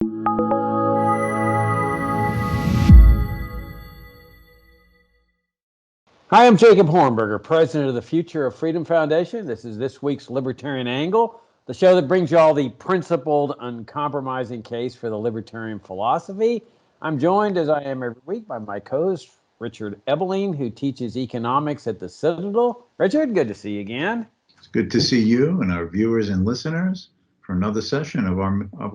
Hi, I'm Jacob Hornberger, president of the Future of Freedom Foundation. This is this week's Libertarian Angle, the show that brings you all the principled, uncompromising case for the libertarian philosophy. I'm joined, as I am every week, by my co-host, Richard Ebeling, who teaches economics at the Citadel. Richard, good to see you again. It's good to see you and our viewers and listeners for another session of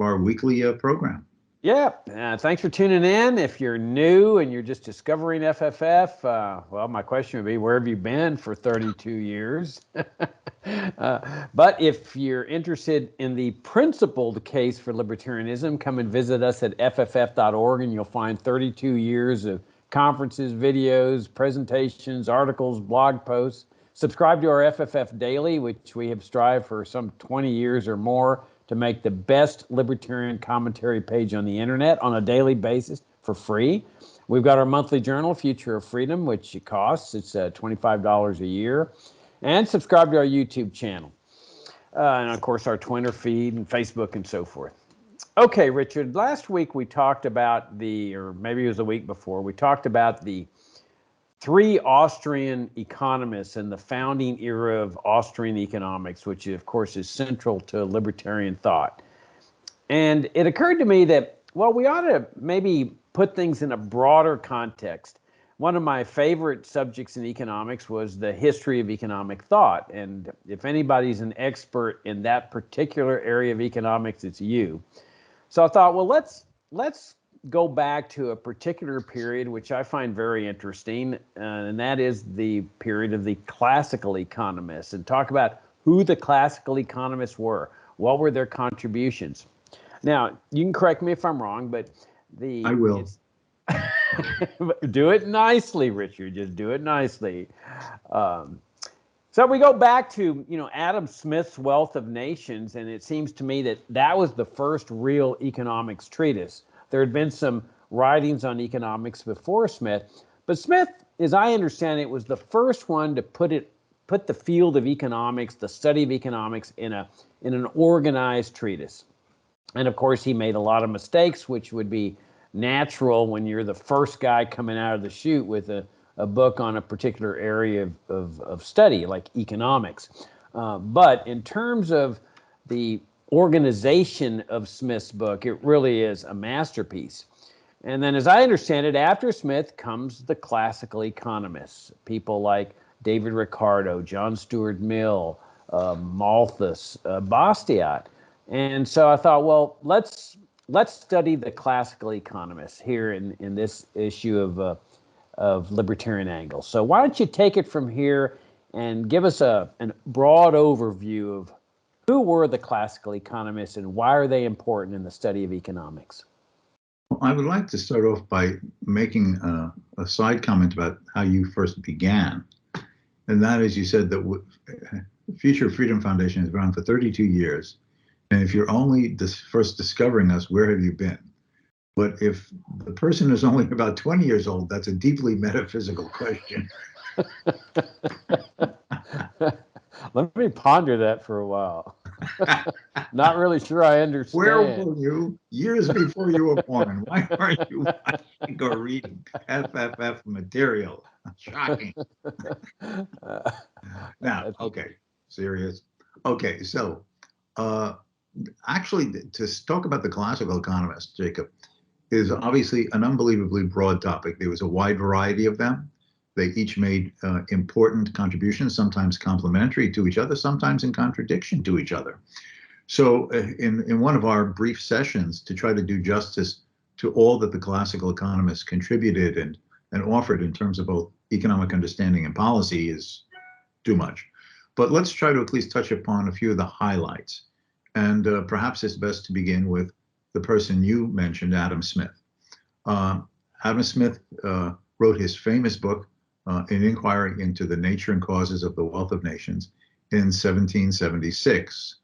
our weekly program. Yeah, thanks for tuning in. If you're new and you're just discovering FFF, well, my question would be, where have you been for 32 years? But if you're interested in the principled case for libertarianism, come and visit us at fff.org, and you'll find 32 years of conferences, videos, presentations, articles, blog posts. Subscribe to our FFF Daily, which we have strived for some 20 years or more to make the best libertarian commentary page on the internet on a daily basis for free. We've got our monthly journal, Future of Freedom, which it costs. It's $25 a year. And subscribe to our YouTube channel. And of course, our Twitter feed and Facebook and so forth. Okay, Richard, last week we talked about or maybe it was the week before, we talked about the three Austrian economists in the founding era of Austrian economics, which of course is central to libertarian thought. And it occurred to me that, well, we ought to maybe put things in a broader context. One of my favorite subjects in economics was the history of economic thought. And if anybody's an expert in that particular area of economics, it's you. So I thought, well, let's go back to a particular period which I find very interesting, and that is the period of the classical economists, and talk about who the classical economists were. What were their contributions? Now, you can correct me if I'm wrong, but I will. Do it nicely, Richard. Just do it nicely. So we go back to, Adam Smith's Wealth of Nations, and it seems to me that was the first real economics treatise. There had been some writings on economics before Smith, but Smith, as I understand it, was the first one to put the field of economics, the study of economics, in an organized treatise. And of course, he made a lot of mistakes, which would be natural when you're the first guy coming out of the chute with a book on a particular area of study, like economics. But in terms of the organization of Smith's book, it really is a masterpiece. And then, as I understand it, after Smith comes the classical economists, people like David Ricardo, John Stuart Mill, Malthus, Bastiat. And so I thought, well, let's study the classical economists here in this issue of Libertarian Angle. So why don't you take it from here and give us a broad overview of who were the classical economists and why are they important in the study of economics? Well, I would like to start off by making a side comment about how you first began. And that is, you said that Future Freedom Foundation has been around for 32 years. And if you're only first discovering us, where have you been? But if the person is only about 20 years old, that's a deeply metaphysical question. Let me ponder that for a while. Not really sure I understand. Where were you years before you were born? Why aren't you watching or reading FFF material? Shocking. Now, okay, serious. Okay, so actually, to talk about the classical economists, Jacob, is obviously an unbelievably broad topic. There was a wide variety of them. They each made important contributions, sometimes complementary to each other, sometimes in contradiction to each other. So in one of our brief sessions, to try to do justice to all that the classical economists contributed and offered in terms of both economic understanding and policy is too much. But let's try to at least touch upon a few of the highlights. And perhaps it's best to begin with the person you mentioned, Adam Smith. Adam Smith wrote his famous book, An Inquiry into the Nature and Causes of the Wealth of Nations, in 1776.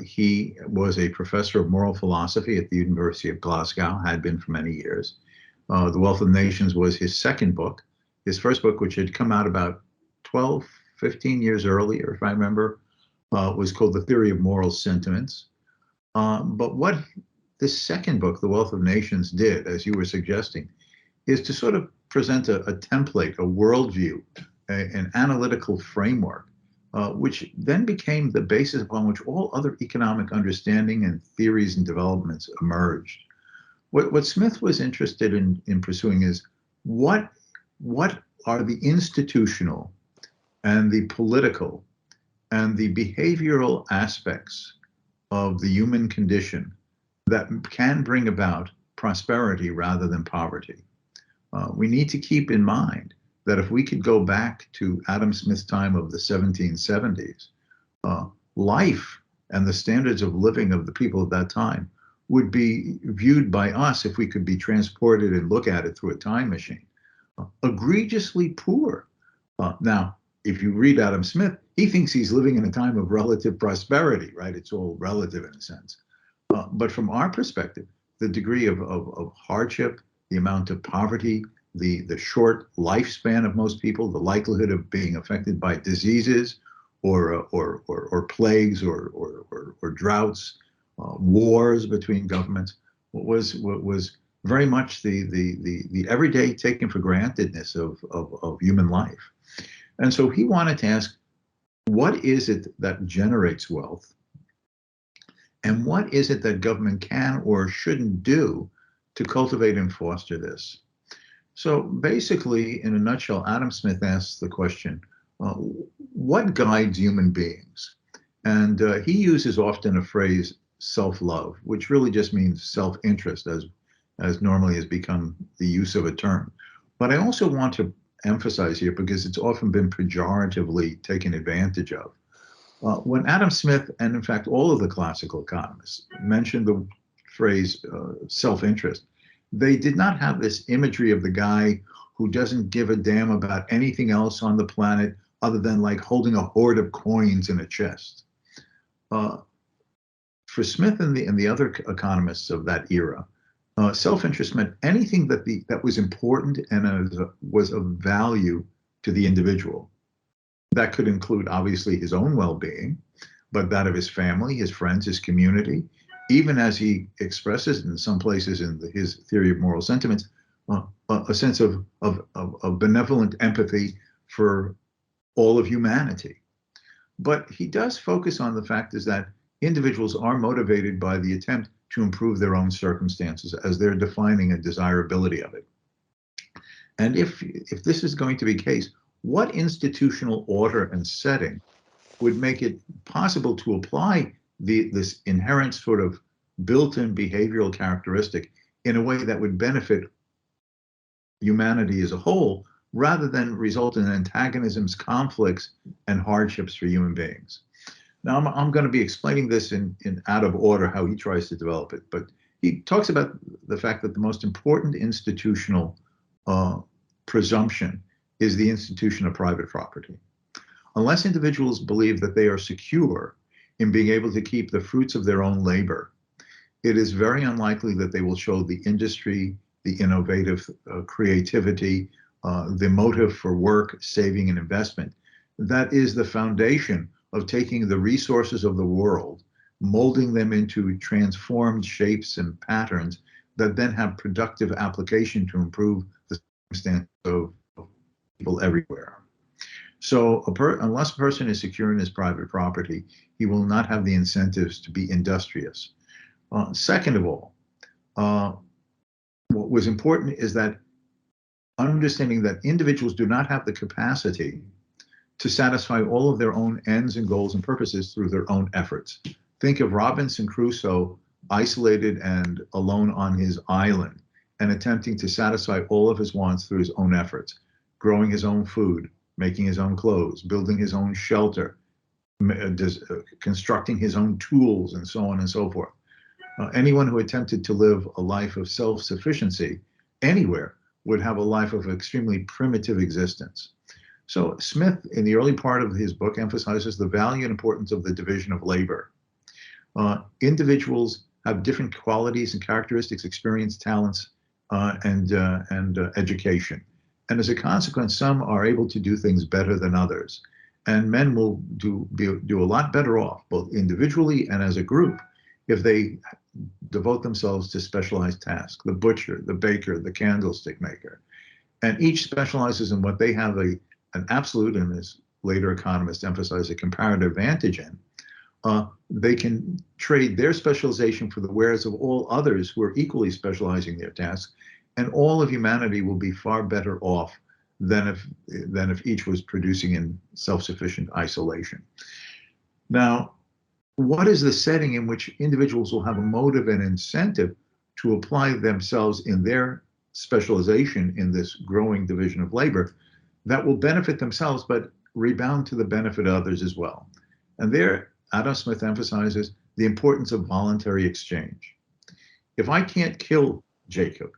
He was a professor of moral philosophy at the University of Glasgow, had been for many years. The Wealth of Nations was his second book. His first book, which had come out about 12, 15 years earlier, if I remember, was called The Theory of Moral Sentiments. But what this second book, The Wealth of Nations, did, as you were suggesting, is to sort of present a template, a worldview, an analytical framework, which then became the basis upon which all other economic understanding and theories and developments emerged. What Smith was interested in pursuing is what are the institutional and the political and the behavioral aspects of the human condition that can bring about prosperity rather than poverty. We need to keep in mind that if we could go back to Adam Smith's time of the 1770s, life and the standards of living of the people at that time would be viewed by us, if we could be transported and look at it through a time machine, egregiously poor. Now, if you read Adam Smith, he thinks he's living in a time of relative prosperity, right? It's all relative in a sense. But from our perspective, the degree of hardship, the amount of poverty, the short lifespan of most people, the likelihood of being affected by diseases or plagues or droughts, wars between governments, was very much the everyday taken for grantedness of human life. And so he wanted to ask, what is it that generates wealth? And what is it that government can or shouldn't do to cultivate and foster this? So basically, in a nutshell, Adam Smith asks the question, what guides human beings? And he uses often a phrase, self-love, which really just means self-interest, as normally has become the use of a term. But I also want to emphasize here, because it's often been pejoratively taken advantage of. When Adam Smith, and in fact all of the classical economists, mentioned the phrase self-interest, they did not have this imagery of the guy who doesn't give a damn about anything else on the planet other than like holding a hoard of coins in a chest. For Smith and the other economists of that era, self-interest meant anything that was important and was of value to the individual. That could include, obviously, his own well-being, but that of his family, his friends, his community, even as he expresses in some places in his theory of moral sentiments, a sense of benevolent empathy for all of humanity. But he does focus on the fact is that individuals are motivated by the attempt to improve their own circumstances as they're defining a desirability of it. And if this is going to be the case, what institutional order and setting would make it possible to apply this inherent sort of built-in behavioral characteristic in a way that would benefit humanity as a whole, rather than result in antagonisms, conflicts, and hardships for human beings? Now, I'm going to be explaining this in out of order, how he tries to develop it, but he talks about the fact that the most important institutional presumption is the institution of private property. Unless individuals believe that they are secure in being able to keep the fruits of their own labor, it is very unlikely that they will show the industry, the innovative creativity, the motive for work, saving, and investment. That is the foundation of taking the resources of the world, molding them into transformed shapes and patterns that then have productive application to improve the circumstances of people everywhere. So unless a person is secure in his private property, he will not have the incentives to be industrious. Second of all, what was important is that understanding that individuals do not have the capacity to satisfy all of their own ends and goals and purposes through their own efforts. Think of Robinson Crusoe isolated and alone on his island and attempting to satisfy all of his wants through his own efforts, growing his own food, making his own clothes, building his own shelter, constructing his own tools, and so on and so forth. Anyone who attempted to live a life of self-sufficiency anywhere would have a life of extremely primitive existence. So Smith, in the early part of his book, emphasizes the value and importance of the division of labor. Individuals have different qualities and characteristics, experience, talents, and education. And as a consequence, some are able to do things better than others. And men will do a lot better off, both individually and as a group, if they devote themselves to specialized tasks, the butcher, the baker, the candlestick maker, and each specializes in what they have an absolute, and as later economists emphasize, a comparative advantage in, they can trade their specialization for the wares of all others who are equally specializing their tasks, and all of humanity will be far better off than if each was producing in self-sufficient isolation. Now, what is the setting in which individuals will have a motive and incentive to apply themselves in their specialization in this growing division of labor that will benefit themselves but rebound to the benefit of others as well? And there, Adam Smith emphasizes the importance of voluntary exchange. If I can't kill Jacob,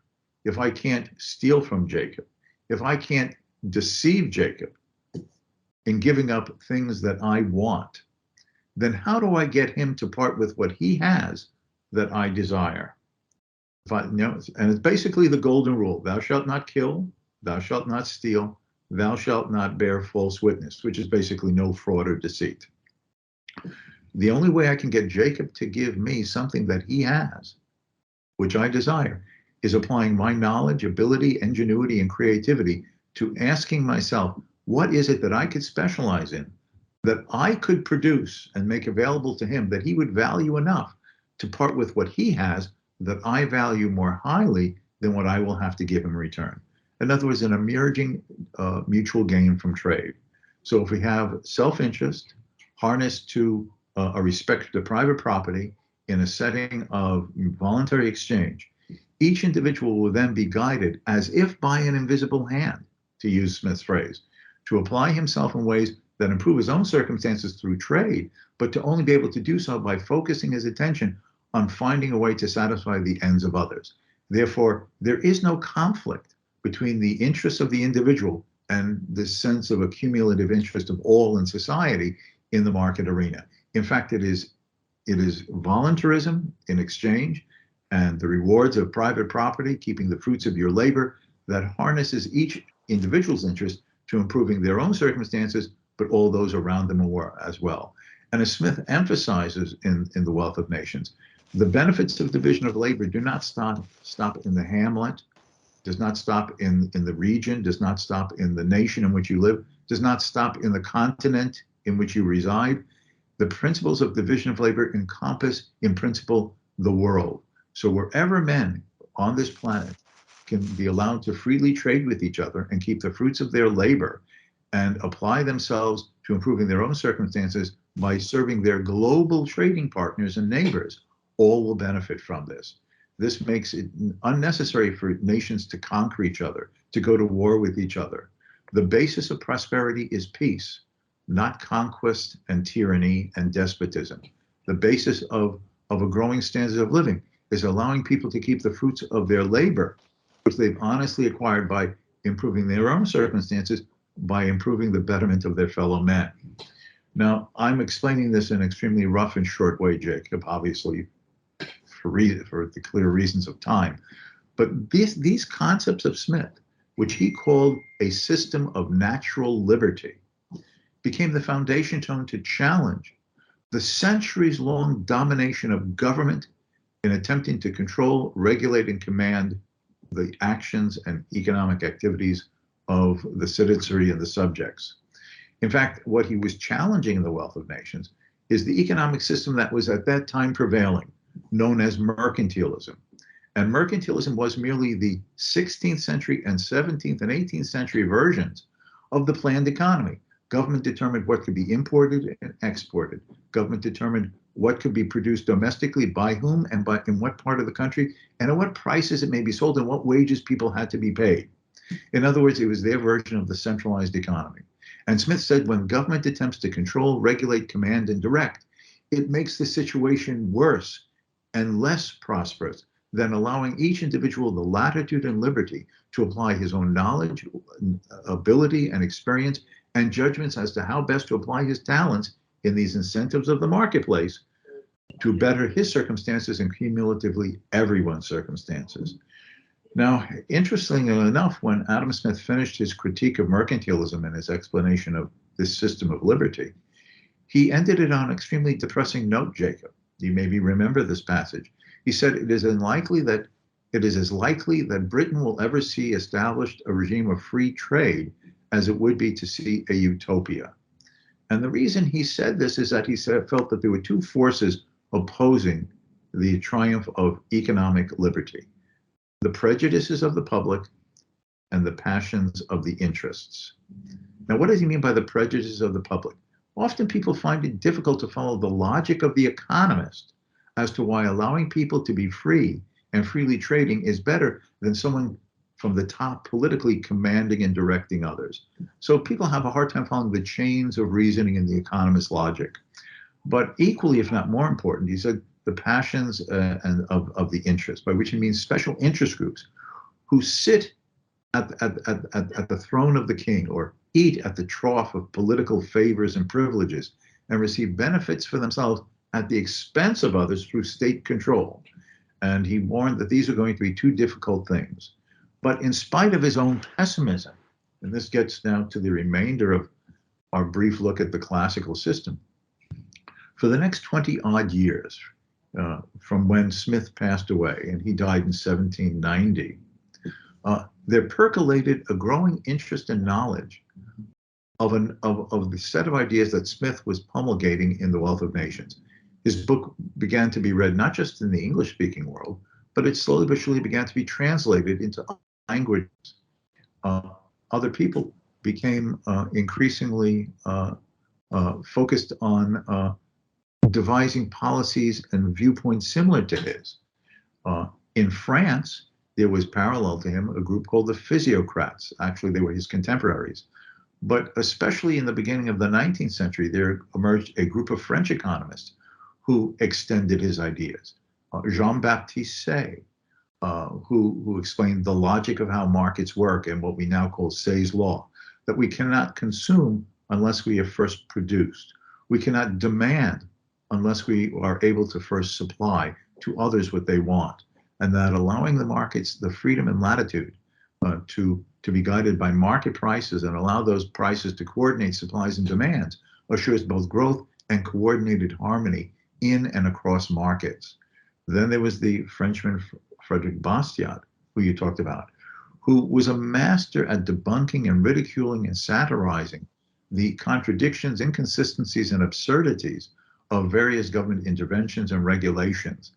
if I can't steal from Jacob, if I can't deceive Jacob in giving up things that I want, then how do I get him to part with what he has that I desire? And it's basically the golden rule: thou shalt not kill, thou shalt not steal, thou shalt not bear false witness, which is basically no fraud or deceit. The only way I can get Jacob to give me something that he has, which I desire, is applying my knowledge, ability, ingenuity, and creativity to asking myself, what is it that I could specialize in, that I could produce and make available to him, that he would value enough to part with what he has that I value more highly than what I will have to give in return. In other words, an emerging mutual gain from trade. So if we have self-interest harnessed to a respect to private property in a setting of voluntary exchange, each individual will then be guided as if by an invisible hand, to use Smith's phrase, to apply himself in ways that improve his own circumstances through trade, but to only be able to do so by focusing his attention on finding a way to satisfy the ends of others. Therefore, there is no conflict between the interests of the individual and the sense of accumulative interest of all in society in the market arena. In fact, it is voluntarism in exchange and the rewards of private property, keeping the fruits of your labor, that harnesses each individual's interest to improving their own circumstances, but all those around them as well. And as Smith emphasizes in The Wealth of Nations, the benefits of division of labor do not stop in the hamlet, does not stop in the region, does not stop in the nation in which you live, does not stop in the continent in which you reside. The principles of division of labor encompass, in principle, the world. So wherever men on this planet can be allowed to freely trade with each other and keep the fruits of their labor and apply themselves to improving their own circumstances by serving their global trading partners and neighbors, all will benefit from this. This makes it unnecessary for nations to conquer each other, to go to war with each other. The basis of prosperity is peace, not conquest and tyranny and despotism. The basis of a growing standard of living is allowing people to keep the fruits of their labor, which they've honestly acquired by improving their own circumstances, by improving the betterment of their fellow men. Now, I'm explaining this in an extremely rough and short way, Jacob, obviously, for the clear reasons of time. But these concepts of Smith, which he called a system of natural liberty, became the foundation stone to challenge the centuries-long domination of government in attempting to control, regulate, and command the actions and economic activities of the citizenry and the subjects. In fact, what he was challenging in The Wealth of Nations is the economic system that was at that time prevailing, known as mercantilism. And mercantilism was merely the 16th century and 17th and 18th century versions of the planned economy. Government determined what could be imported and exported. Government determined what could be produced domestically, by whom, and in what part of the country, and at what prices it may be sold, and what wages people had to be paid. In other words, it was their version of the centralized economy. And Smith said, when government attempts to control, regulate, command, and direct, it makes the situation worse and less prosperous than allowing each individual the latitude and liberty to apply his own knowledge, ability, and experience, and judgments as to how best to apply his talents in these incentives of the marketplace to better his circumstances and cumulatively everyone's circumstances. Now, interestingly enough, when Adam Smith finished his critique of mercantilism and his explanation of this system of liberty, he ended it on an extremely depressing note, Jacob. You maybe remember this passage. He said, it is as likely that Britain will ever see established a regime of free trade as it would be to see a utopia. And the reason he said this is that felt that there were two forces opposing the triumph of economic liberty: the prejudices of the public and the passions of the interests. Now, what does he mean by the prejudices of the public? Often people find it difficult to follow the logic of the economist as to why allowing people to be free and freely trading is better than someone from the top politically commanding and directing others. So people have a hard time following the chains of reasoning in the economist logic. But equally, if not more important, he said the passions of the interest, by which he means special interest groups who sit at the throne of the king or eat at the trough of political favors and privileges and receive benefits for themselves at the expense of others through state control. And he warned that these are going to be two difficult things. But in spite of his own pessimism, and this gets now to the remainder of our brief look at the classical system, for the next 20 odd years, from when Smith passed away, and he died in 1790, there percolated a growing interest and knowledge of the set of ideas that Smith was promulgating in The Wealth of Nations. His book began to be read not just in the English-speaking world, but it slowly but surely began to be translated into languages. Other people became increasingly focused on devising policies and viewpoints similar to his. In France, there was parallel to him a group called the Physiocrats. Actually, they were his contemporaries. But especially in the beginning of the 19th century, there emerged a group of French economists who extended his ideas. Jean-Baptiste Say, who explained the logic of how markets work and what we now call Say's law, that we cannot consume unless we have first produced. We cannot demand unless we are able to first supply to others what they want, and that allowing the markets the freedom and latitude to be guided by market prices and allow those prices to coordinate supplies and demands assures both growth and coordinated harmony in and across markets. Then there was the Frenchman Frederick Bastiat, who you talked about, who was a master at debunking and ridiculing and satirizing the contradictions, inconsistencies, and absurdities of various government interventions and regulations.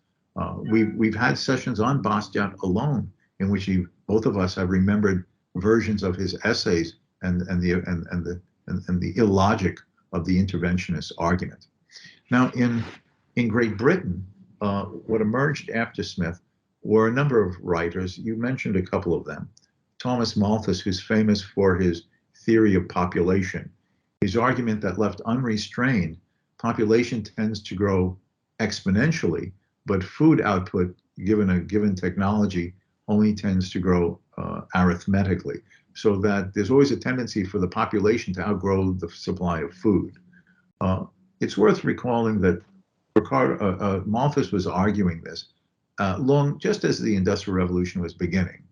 We've had sessions on Bastiat alone in which both of us have remembered versions of his essays and the illogic of the interventionist argument. Now, in Great Britain, what emerged after Smith were a number of writers. You mentioned a couple of them. Thomas Malthus, who's famous for his theory of population, his argument that left unrestrained, population tends to grow exponentially, but food output, given a given technology, only tends to grow arithmetically, so that there's always a tendency for the population to outgrow the supply of food. It's worth recalling that Malthus was arguing this just as the Industrial Revolution was beginning,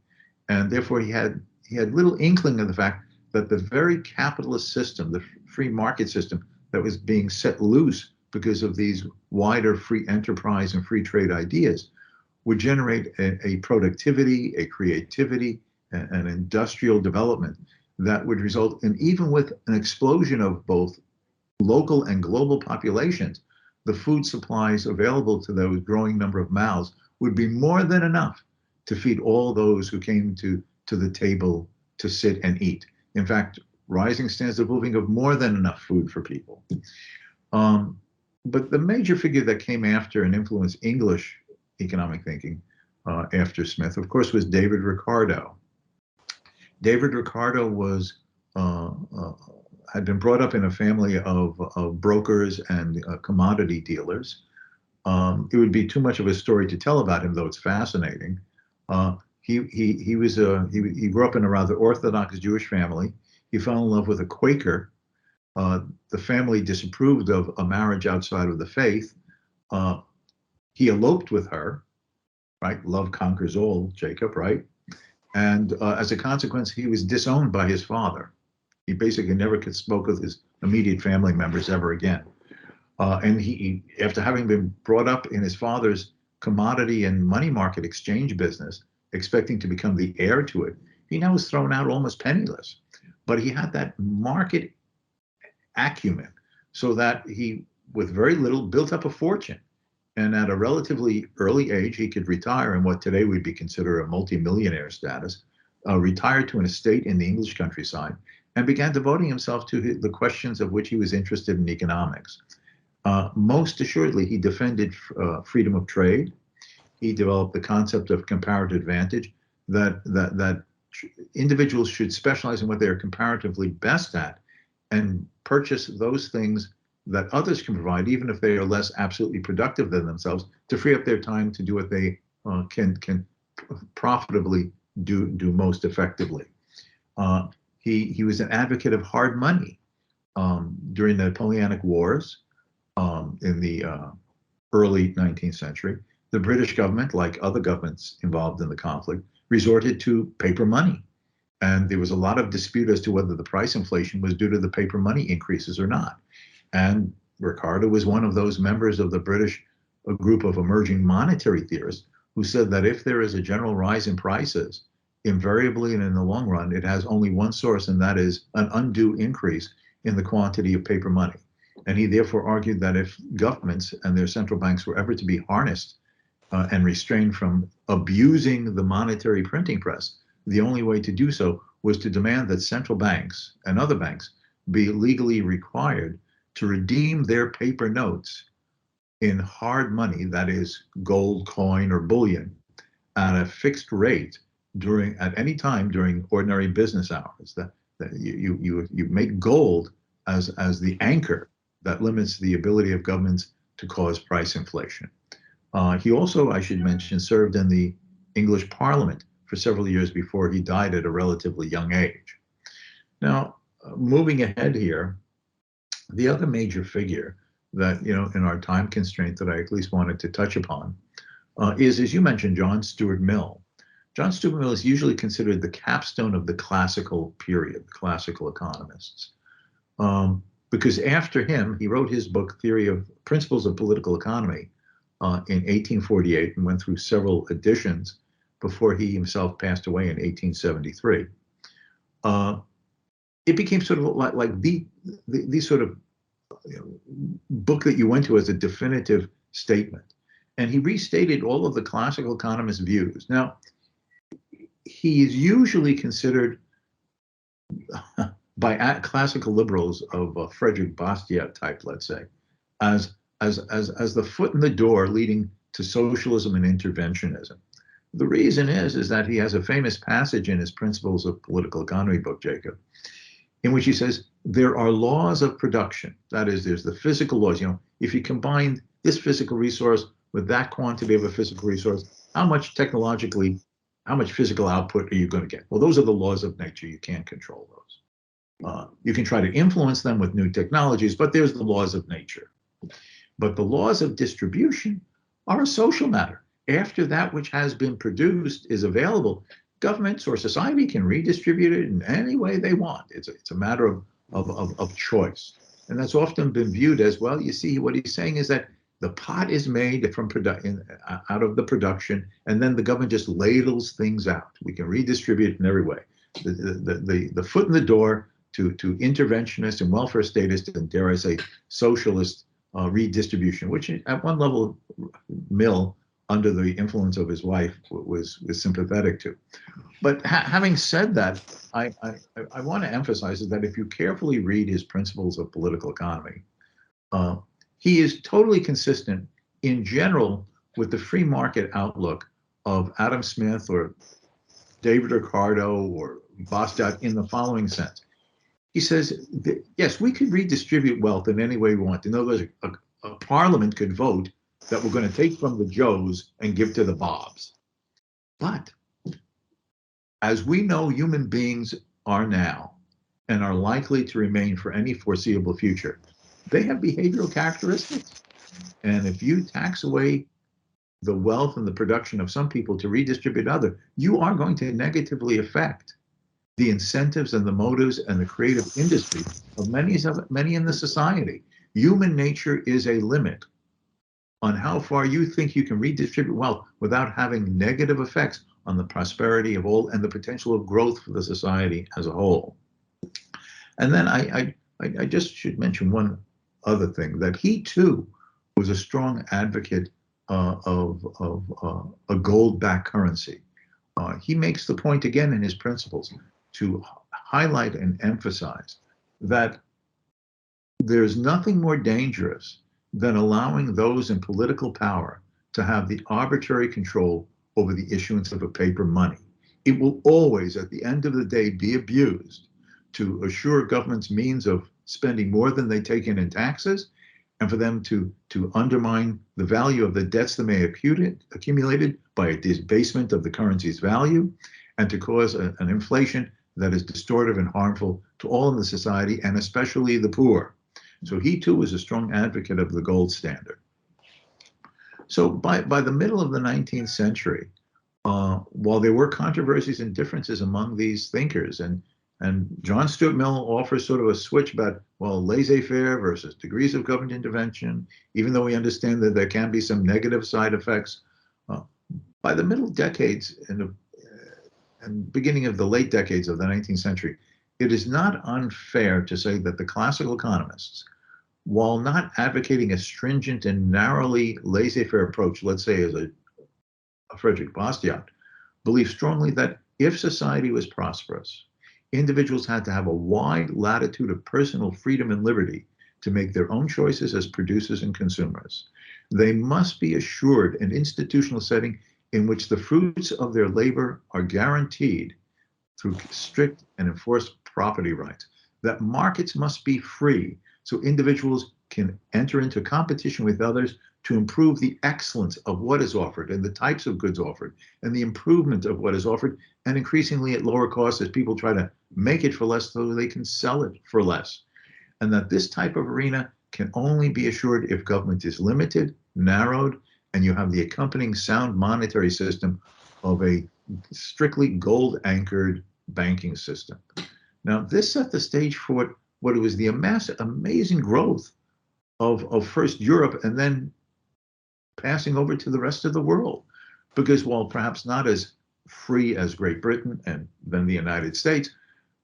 and therefore he had little inkling of the fact that the very capitalist system, the free market system that was being set loose because of these wider free enterprise and free trade ideas, would generate a productivity, a creativity, an industrial development that would result in, even with an explosion of both local and global populations, the food supplies available to those growing number of mouths would be more than enough to feed all those who came to the table to sit and eat. In fact, rising standards of living of more than enough food for people. But the major figure that came after and influenced English economic thinking after Smith, of course, was David Ricardo. David Ricardo had been brought up in a family of brokers and commodity dealers. It would be too much of a story to tell about him, though it's fascinating. He grew up in a rather Orthodox Jewish family. He fell in love with a Quaker. The family disapproved of a marriage outside of the faith. He eloped with her, right? Love conquers all, Jacob, right? And as a consequence, he was disowned by his father. He basically never spoke with his immediate family members ever again. And after having been brought up in his father's commodity and money market exchange business, expecting to become the heir to it, he now was thrown out almost penniless. But he had that market acumen so that he, with very little, built up a fortune. And at a relatively early age, he could retire in what today would be considered a multimillionaire status, retired to an estate in the English countryside, and began devoting himself to the questions of which he was interested in economics. Most assuredly, he defended freedom of trade. He developed the concept of comparative advantage, that individuals should specialize in what they are comparatively best at and purchase those things that others can provide, even if they are less absolutely productive than themselves, to free up their time to do what they can profitably do most effectively. He was an advocate of hard money during the Napoleonic Wars in the early 19th century. The British government, like other governments involved in the conflict, resorted to paper money. And there was a lot of dispute as to whether the price inflation was due to the paper money increases or not. And Ricardo was one of those members of the British group of emerging monetary theorists who said that if there is a general rise in prices, invariably and in the long run, it has only one source, and that is an undue increase in the quantity of paper money. And he therefore argued that if governments and their central banks were ever to be harnessed and restrained from abusing the monetary printing press, the only way to do so was to demand that central banks and other banks be legally required to redeem their paper notes in hard money, that is gold coin or bullion, at a fixed rate at any time during ordinary business hours. That you make gold as the anchor that limits the ability of governments to cause price inflation. He also, I should mention, served in the English Parliament for several years before he died at a relatively young age. Now, moving ahead here, the other major figure that, in our time constraint that I at least wanted to touch upon is, as you mentioned, John Stuart Mill. John Stuart Mill is usually considered the capstone of the classical period, the classical economists. Because after him, he wrote his book, Principles of Political Economy, in 1848 and went through several editions before he himself passed away in 1873. It became sort of like the sort of book that you went to as a definitive statement. And he restated all of the classical economist views. Now, he is usually considered by classical liberals of Frederick Bastiat type, let's say, as the foot in the door leading to socialism and interventionism. The reason is that he has a famous passage in his Principles of Political Economy book, Jacob, in which he says there are laws of production. That is, there's the physical laws. If you combine this physical resource with that quantity of a physical resource, how much physical output are you going to get? Well, those are the laws of nature. You can't control those. You can try to influence them with new technologies, but there's the laws of nature. But the laws of distribution are a social matter. After that which has been produced is available, governments or society can redistribute it in any way they want. It's a matter of choice. And that's often been viewed as, well, you see, what he's saying is that the pot is made out of the production, and then the government just ladles things out. We can redistribute it in every way. The foot in the door to interventionists and welfare statists, and dare I say, socialist redistribution, which at one level, Mill, under the influence of his wife, was sympathetic to. But having said that, I want to emphasize is that if you carefully read his Principles of Political Economy, he is totally consistent in general with the free market outlook of Adam Smith or David Ricardo or Bastiat in the following sense. He says, yes, we could redistribute wealth in any way we want. In other words, a parliament could vote that we're going to take from the Joes and give to the Bobs. But as we know human beings are now and are likely to remain for any foreseeable future, they have behavioral characteristics. And if you tax away the wealth and the production of some people to redistribute other, you are going to negatively affect the incentives and the motives and the creative industry of many in the society. Human nature is a limit on how far you think you can redistribute wealth without having negative effects on the prosperity of all and the potential of growth for the society as a whole. And then I just should mention one other thing, that he too was a strong advocate of a gold-backed currency. He makes the point again in his principles to highlight and emphasize that there's nothing more dangerous than allowing those in political power to have the arbitrary control over the issuance of a paper money. It will always, at the end of the day, be abused to assure governments means of spending more than they take in taxes, and for them to undermine the value of the debts that may have accumulated by a debasement of the currency's value, and to cause an inflation that is distortive and harmful to all in the society, and especially the poor. So he too was a strong advocate of the gold standard. So by the middle of the 19th century, while there were controversies and differences among these thinkers, and John Stuart Mill offers sort of a switch about, well, laissez-faire versus degrees of government intervention, even though we understand that there can be some negative side effects. By the middle decades and beginning of the late decades of the 19th century, it is not unfair to say that the classical economists, while not advocating a stringent and narrowly laissez-faire approach, let's say as a Frederick Bastiat, believed strongly that if society was prosperous, individuals had to have a wide latitude of personal freedom and liberty to make their own choices as producers and consumers. They must be assured an institutional setting in which the fruits of their labor are guaranteed through strict and enforced property rights. That markets must be free so individuals can enter into competition with others to improve the excellence of what is offered and the types of goods offered and the improvement of what is offered, and increasingly at lower costs as people try to make it for less so they can sell it for less. And that this type of arena can only be assured if government is limited, narrowed, and you have the accompanying sound monetary system of a strictly gold-anchored banking system. Now, this set the stage for what was the amazing growth of first Europe and then passing over to the rest of the world. Because while perhaps not as free as Great Britain and then the United States,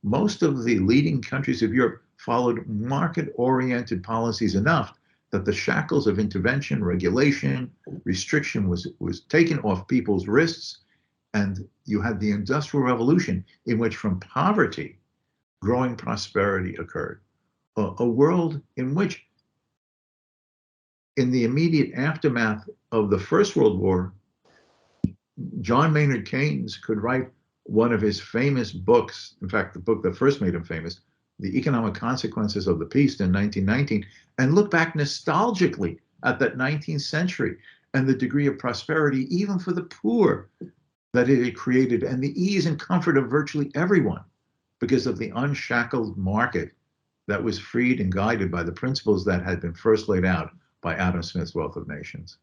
most of the leading countries of Europe followed market-oriented policies enough that the shackles of intervention, regulation, restriction was taken off people's wrists, and you had the Industrial Revolution, in which from poverty, growing prosperity occurred. A world in which, in the immediate aftermath of the First World War, John Maynard Keynes could write one of his famous books, in fact, the book that first made him famous, The Economic Consequences of the Peace in 1919, and look back nostalgically at that 19th century and the degree of prosperity, even for the poor, that it had created, and the ease and comfort of virtually everyone because of the unshackled market that was freed and guided by the principles that had been first laid out by Adam Smith's Wealth of Nations.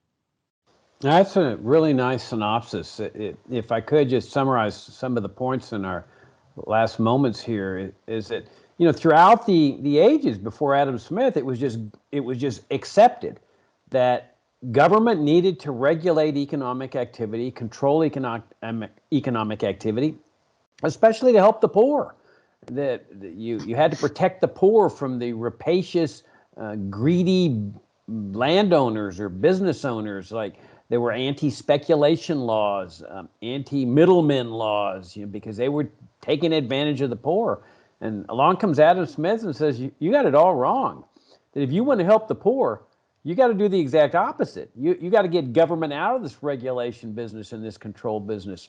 That's a really nice synopsis. If I could just summarize some of the points in our last moments here, is that, you know, throughout the ages before Adam Smith, it was just accepted that government needed to regulate economic activity, control economic activity, especially to help the poor. That you had to protect the poor from the rapacious, greedy landowners or business owners. Like, there were anti-speculation laws, anti-middlemen laws, you know, because they were taking advantage of the poor. And along comes Adam Smith and says, you got it all wrong. That if you want to help the poor, you got to do the exact opposite. You got to get government out of this regulation business and this control business.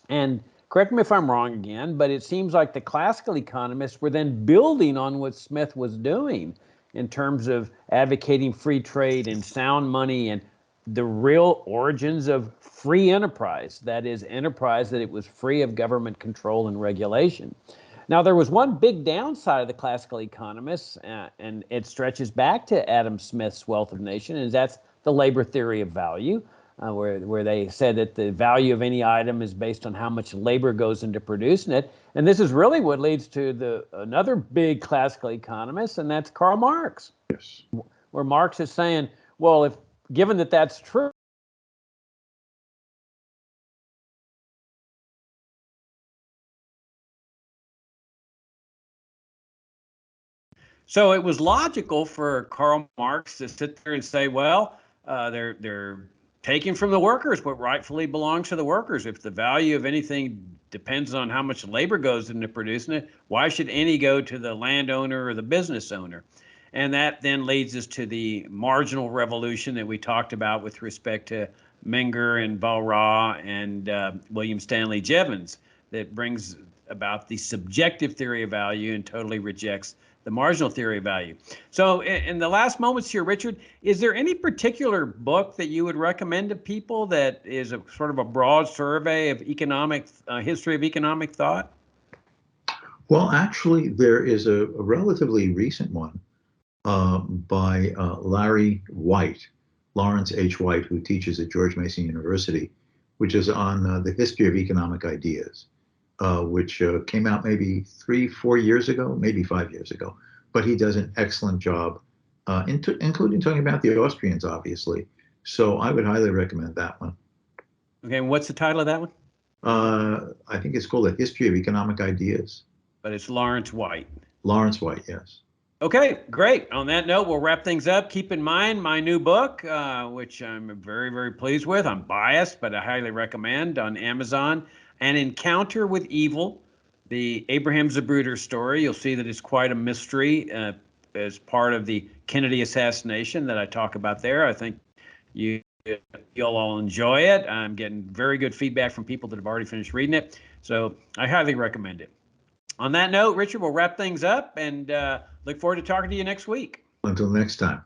And correct me if I'm wrong again, but it seems like the classical economists were then building on what Smith was doing in terms of advocating free trade and sound money and the real origins of free enterprise. That is, enterprise that it was free of government control and regulation. Now, there was one big downside of the classical economists, and it stretches back to Adam Smith's Wealth of Nations, and that's the labor theory of value. where they said that the value of any item is based on how much labor goes into producing it. And this is really what leads to another big classical economist, and that's Karl Marx. Yes. Where Marx is saying, well, if given that that's true, so it was logical for Karl Marx to sit there and say, well, they're taking from the workers what rightfully belongs to the workers. If the value of anything depends on how much labor goes into producing it, why should any go to the landowner or the business owner? And that then leads us to the marginal revolution that we talked about with respect to Menger and Walras and William Stanley Jevons, that brings about the subjective theory of value and totally rejects the marginal theory of value. So in the last moments here, Richard, is there any particular book that you would recommend to people that is a sort of a broad survey of economic history of economic thought? Well, actually, there is a relatively recent one by Larry White, Lawrence H. White, who teaches at George Mason University, which is on the history of economic ideas, which came out maybe 3-4 years ago, maybe 5 years ago. But he does an excellent job, including talking about the Austrians, obviously. So I would highly recommend that one. Okay, and what's the title of that one? I think it's called A History of Economic Ideas. But it's Lawrence White. Lawrence White, yes. Okay, great. On that note, we'll wrap things up. Keep in mind my new book, which I'm very, very pleased with. I'm biased, but I highly recommend, on Amazon, An Encounter with Evil, the Abraham Zapruder story. You'll see that it's quite a mystery as part of the Kennedy assassination that I talk about there. I think you'll all enjoy it. I'm getting very good feedback from people that have already finished reading it, so I highly recommend it. On that note, Richard, we'll wrap things up and look forward to talking to you next week. Until next time.